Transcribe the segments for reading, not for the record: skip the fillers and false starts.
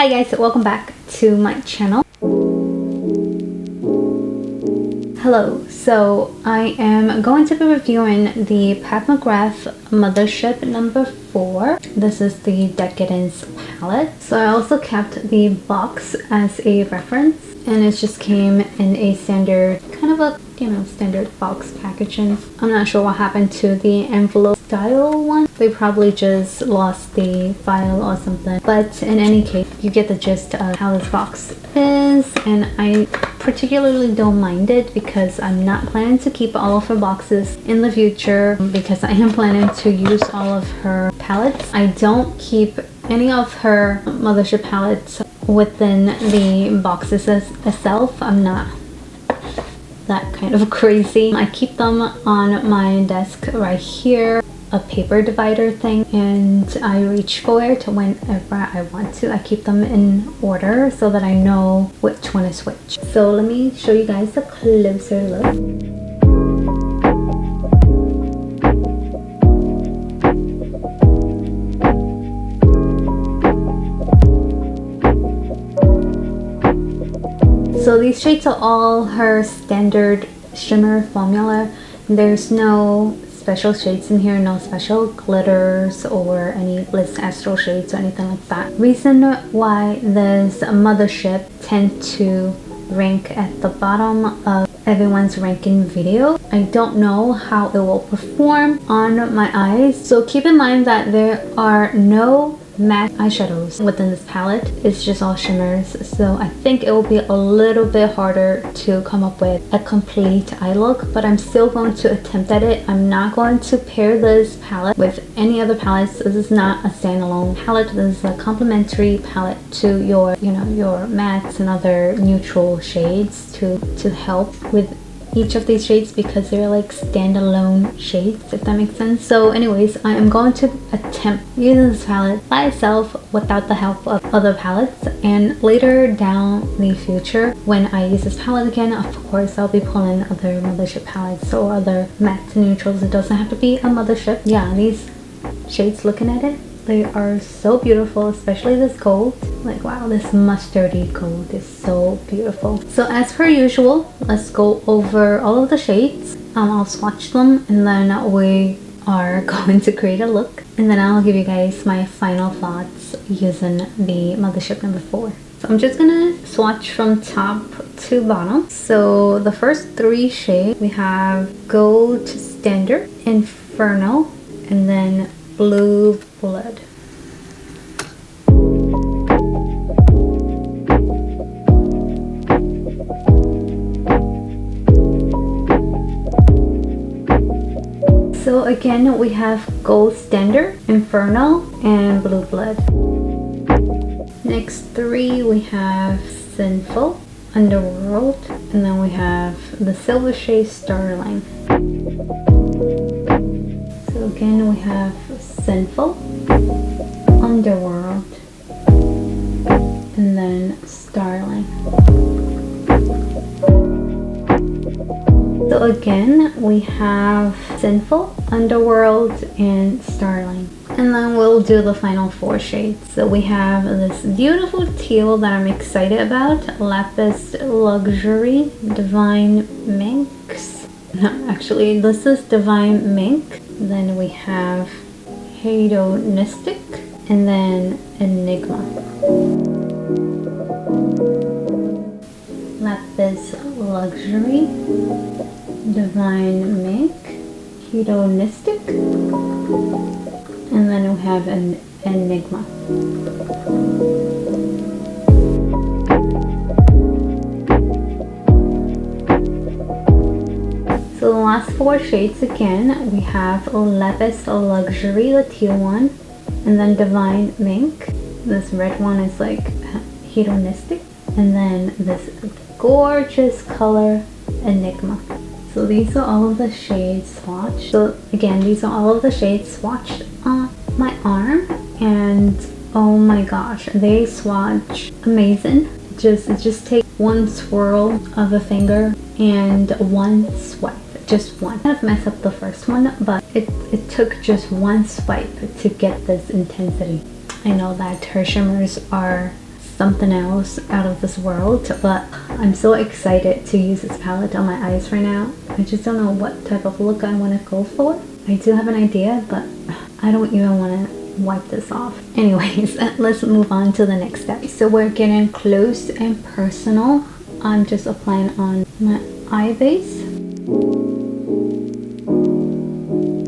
Hi guys, welcome back to my channel. Hello, so I am going to be reviewing the McGrath Mothership number 4. This is the Decadence palette. So I also kept the box as a reference, and it just came in a standard, kind of a, standard box packaging. I'm not sure what happened to the envelope style one. They probably just lost the file or something. But in any case, you get the gist of how this box is, and I particularly don't mind it because I'm not planning to keep all of her boxes in the future because I am planning to use all of her palettes. I don't keep any of her Mothership palettes within the boxes itself. I'm not that kind of crazy. I keep them on my desk right here, a paper divider thing, and I reach for it whenever I want to. I keep them in order so that I know which one is which. So let me show you guys a closer look. So these shades are all her standard shimmer formula. There's no special shades in here, no special glitters or any Bliss Astral shades or anything like that. Reason why this Mothership tend to rank at the bottom of everyone's ranking video. I don't know how it will perform on my eyes. So keep in mind that there are no matte eyeshadows within this palette. It's just all shimmers, so I think it will be a little bit harder to come up with a complete eye look, but I'm still going to attempt at it. I'm not going to pair this palette with any other palettes. This is not a standalone palette. This is a complementary palette to your your mattes and other neutral shades to help with each of these shades because they're like standalone shades, if that makes sense. So anyways, I am going to attempt using this palette by itself without the help of other palettes, and later down the future when I use this palette again, of course I'll be pulling other Mothership palettes or other matte neutrals. It doesn't have to be a Mothership. Yeah, these shades, looking at it, they are so beautiful, especially this gold. Like, wow, this mustardy gold is so beautiful. So as per usual, let's go over all of the shades. I'll swatch them, and then we are going to create a look, and then I'll give you guys my final thoughts using the Mothership number 4. So I'm just gonna swatch from top to bottom. So the first 3 shades, we have Gold Standard, Inferno, and then Blue Blood. So again, we have Gold Standard, Inferno, and Blue Blood. Next 3, we have Sinful, Underworld, and then we have the silver shade Starline. So again, we have Sinful, Underworld, and then Starline. So again, we have Sinful, Underworld, and Starline. And then we'll do the final 4 shades. So we have this beautiful teal that I'm excited about, Lapis Luxury, Divine Minx. No, actually, this is Divine Mink. Then we have Hedonistic, and then Enigma. Lapis Luxury, Divine Mink, Hedonistic, and then we have an Enigma. So the last 4 shades again, we have Lapis Luxury, the teal one, and then Divine Mink. This red one is like Hedonistic, and then this gorgeous color Enigma. So these are all of the shades swatched. So again, these are all of the shades swatched on my arm, and oh my gosh, they swatch amazing. Just take one swirl of a finger and one swipe, just one. I kind of messed up the first one, but it took just one swipe to get this intensity. I know that her shimmers are something else out of this world, but I'm so excited to use this palette on my eyes right now. I just don't know what type of look I want to go for. I do have an idea, but I don't even want to wipe this off. Anyways, let's move on to the next step. So we're getting close and personal. I'm just applying on my eye base.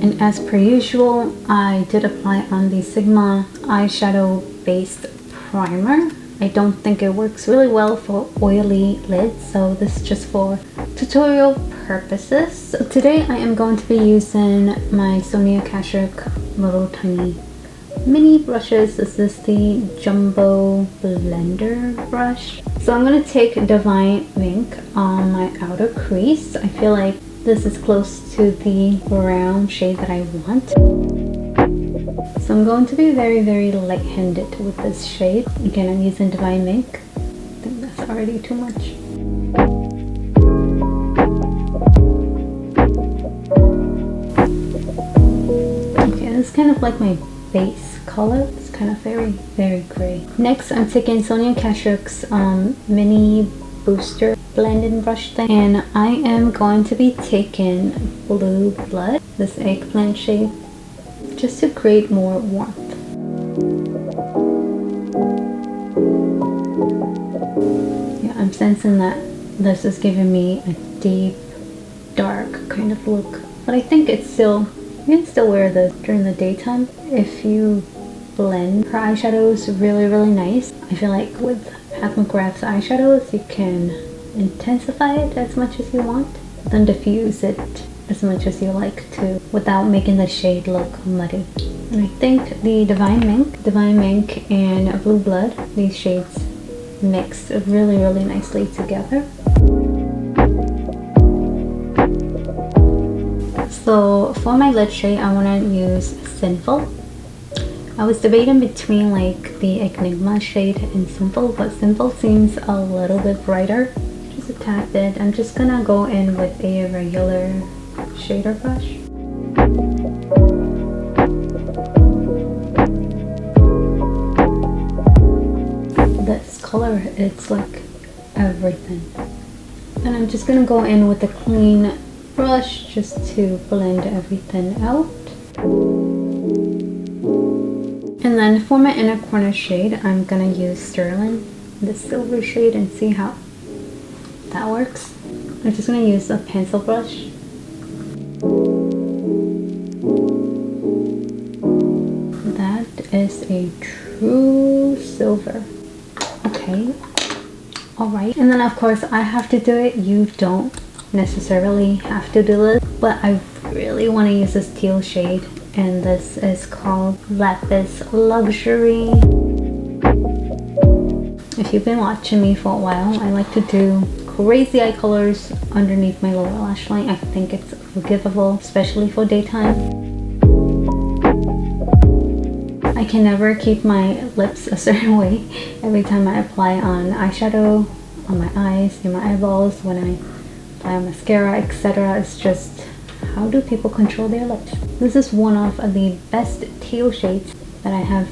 And as per usual, I did apply on the Sigma eyeshadow based primer. I don't think it works really well for oily lids, so this is just for tutorial purposes. So today I am going to be using my Sonia Kashuk little tiny mini brushes. This is the Jumbo Blender brush. So I'm going to take Divine Ink on my outer crease. I feel like this is close to the brown shade that I want. So I'm going to be very light-handed with this shade. Again, I'm using Divine Ink. I think that's already too much. Okay, this is kind of like my base color. It's kind of very gray. Next, I'm taking Sonia Kashuk's mini booster blending brush thing, and I am going to be taking Blue Blood, this eggplant shade, just to create more warmth. Yeah, I'm sensing that this is giving me a deep, dark kind of look, but I think it's still, you can still wear this during the daytime if you blend. Her eyeshadows really nice. I feel like with McGrath's eyeshadows, you can intensify it as much as you want, then diffuse it as much as you like to without making the shade look muddy. And I think the Divine Mink and Blue Blood, these shades mix really nicely together. So for my lid shade, I want to use Sinful. I was debating between like the Enigma shade and Simple, but Simple seems a little bit brighter, just a tad bit. I'm just gonna go in with a regular shader brush. This color, it's like everything. And I'm just gonna go in with a clean brush just to blend everything out. And then for my inner corner shade, I'm gonna use Sterling, the silver shade, and see how that works. I'm just gonna use a pencil brush. That is a true silver. Okay, alright. And then of course I have to do it. You don't necessarily have to do this, but I really want to use this teal shade, and this is called Lapis Luxury. If you've been watching me for a while, I like to do crazy eye colors underneath my lower lash line. I think it's forgivable, especially for daytime. I can never keep my lips a certain way every time I apply on eyeshadow, on my eyes, near my eyeballs, when I apply on mascara, etc. It's just, how do people control their lips? This is one of the best teal shades that I have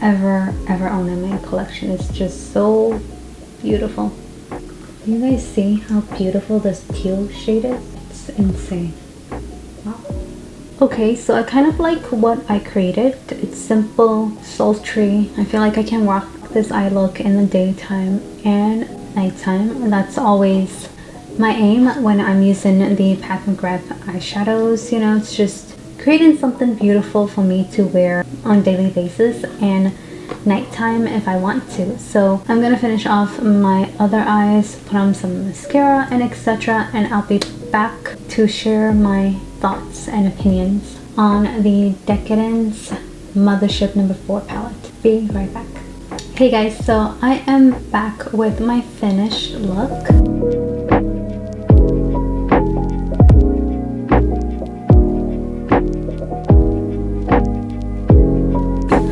ever owned in my collection. It's just so beautiful. You guys see how beautiful this teal shade is? It's insane. Wow. Okay, so I kind of like what I created. It's simple, sultry. I feel like I can rock this eye look in the daytime and nighttime. That's always my aim when I'm using the McGrath eyeshadows. You know, it's just creating something beautiful for me to wear on a daily basis and nighttime if I want to. So I'm gonna finish off my other eyes, put on some mascara and etc., and I'll be back to share my thoughts and opinions on the Decadence Mothership number 4 palette. Be right back. Hey guys, so I am back with my finished look.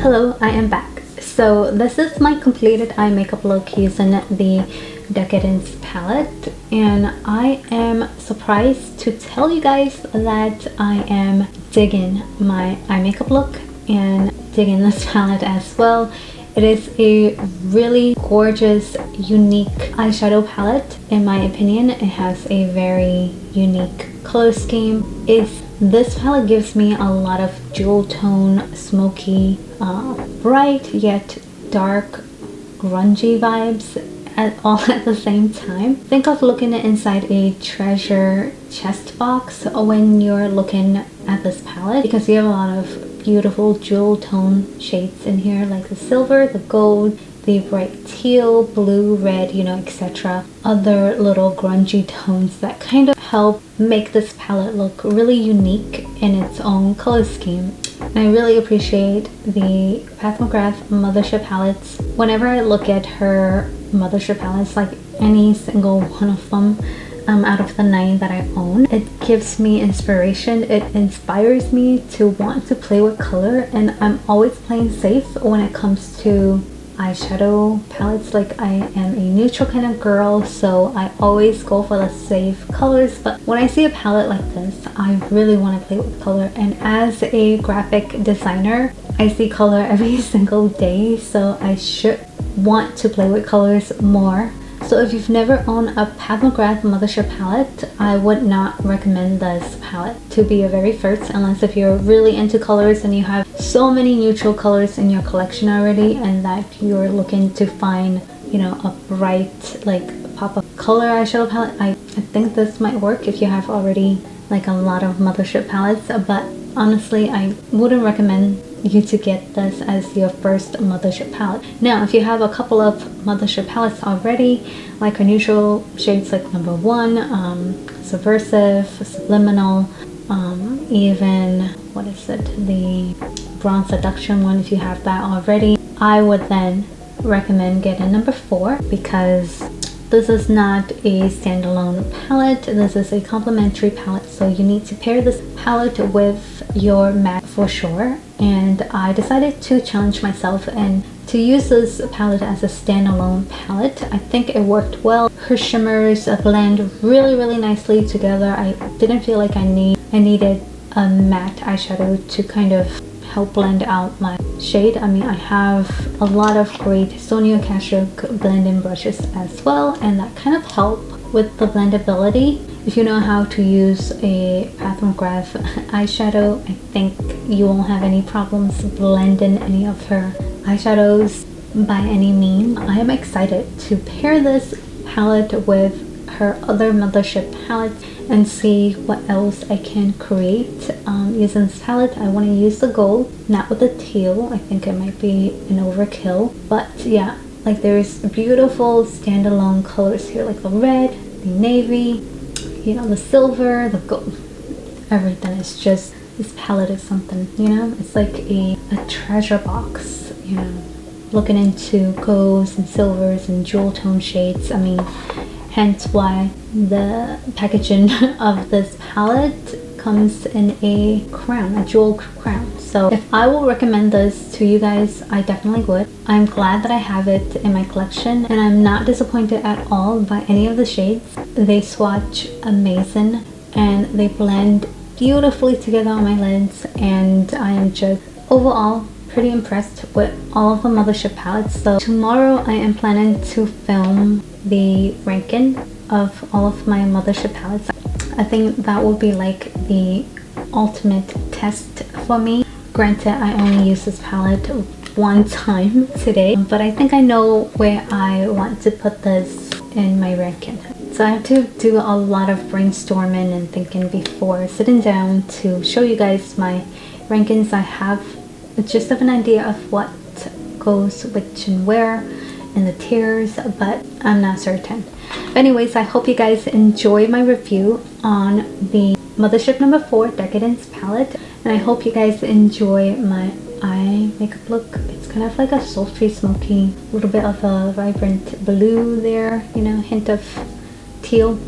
Hello, I am back. So this is my completed eye makeup look using the Decadence palette, and I am surprised to tell you guys that I am digging my eye makeup look and digging this palette as well. It is a really gorgeous, unique eyeshadow palette. In my opinion, it has a very unique color scheme. This palette gives me a lot of jewel tone, smoky, bright yet dark, grungy vibes all at the same time. Think of looking inside a treasure chest box when you're looking at this palette, because you have a lot of beautiful jewel tone shades in here, like the silver, the gold, the bright teal, blue, red, you know, etc. Other little grungy tones that kind of help make this palette look really unique in its own color scheme. And I really appreciate the Pat McGrath Mothership palettes. Whenever I look at her Mothership palettes, like any single one of them out of the 9 that I own, it gives me inspiration. It inspires me to want to play with color, and I'm always playing safe when it comes to eyeshadow palettes. Like, I am a neutral kind of girl, so I always go for the safe colors, but when I see a palette like this, I really want to play with color. And as a graphic designer, I see color every single day, so I should want to play with colors more. So if you've never owned a Pat McGrath Mothership palette, I would not recommend this palette to be your very first, unless if you're really into colors and you have so many neutral colors in your collection already, and that you're looking to find, you know, a bright, like, pop of color eyeshadow palette. I think this might work if you have already like a lot of Mothership palettes, but honestly I wouldn't recommend you to get this as your first Mothership palette. Now, if you have a couple of Mothership palettes already, like a neutral shades like number 1, Subversive, Subliminal, even, what is it, the Bronze Seduction one, if you have that already, I would then recommend getting number 4, because this is not a standalone palette. This is a complementary palette, so you need to pair this palette with your MAC for sure. And I decided to challenge myself and to use this palette as a standalone palette. I think it worked well. Her shimmers blend really nicely together. I didn't feel like I needed a matte eyeshadow to kind of help blend out my shade. I mean, I have a lot of great Sonia Kashuk blending brushes as well, and that kind of help with the blendability. If you know how to use a Pat McGrath eyeshadow, I think you won't have any problems blending any of her eyeshadows by any means. I am excited to pair this palette with her other Mothership palettes and see what else I can create using this palette. I want to use the gold, not with the teal. I think it might be an overkill, but yeah, like there's beautiful standalone colors here, like the red, the navy, you know, the silver, the gold, everything. Is just, this palette is something, you know. It's like a treasure box, you know, looking into golds and silvers and jewel tone shades. I mean, hence why the packaging of this palette comes in a crown, a jewel crown. So if I will recommend this to you guys, I definitely would. I'm glad that I have it in my collection, and I'm not disappointed at all by any of the shades. They swatch amazing and they blend beautifully together on my lids, and I am just overall pretty impressed with all of the Mothership palettes. So tomorrow I am planning to film the ranking of all of my Mothership palettes. I think that will be like the ultimate test for me. Granted, I only used this palette one time today, but I think I know where I want to put this in my ranking. So I have to do a lot of brainstorming and thinking before sitting down to show you guys my rankings. I have just an idea of what goes which and where in the tiers, but I'm not certain. But anyways, I hope you guys enjoy my review on the Mothership number 4 Decadence palette, and I hope you guys enjoy my eye makeup look. It's kind of like a sultry, smoky, little bit of a vibrant blue there, you know, hint of teal.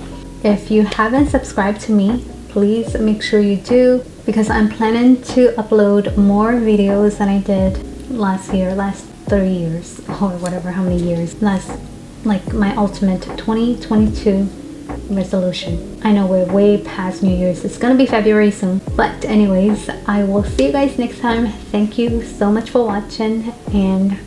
If you haven't subscribed to me, please make sure you do, because I'm planning to upload more videos than I did last 3 years, or whatever, how many years. That's like my ultimate 2022 resolution. I know we're way past New Year's. It's gonna be February soon. But anyways, I will see you guys next time. Thank you so much for watching, and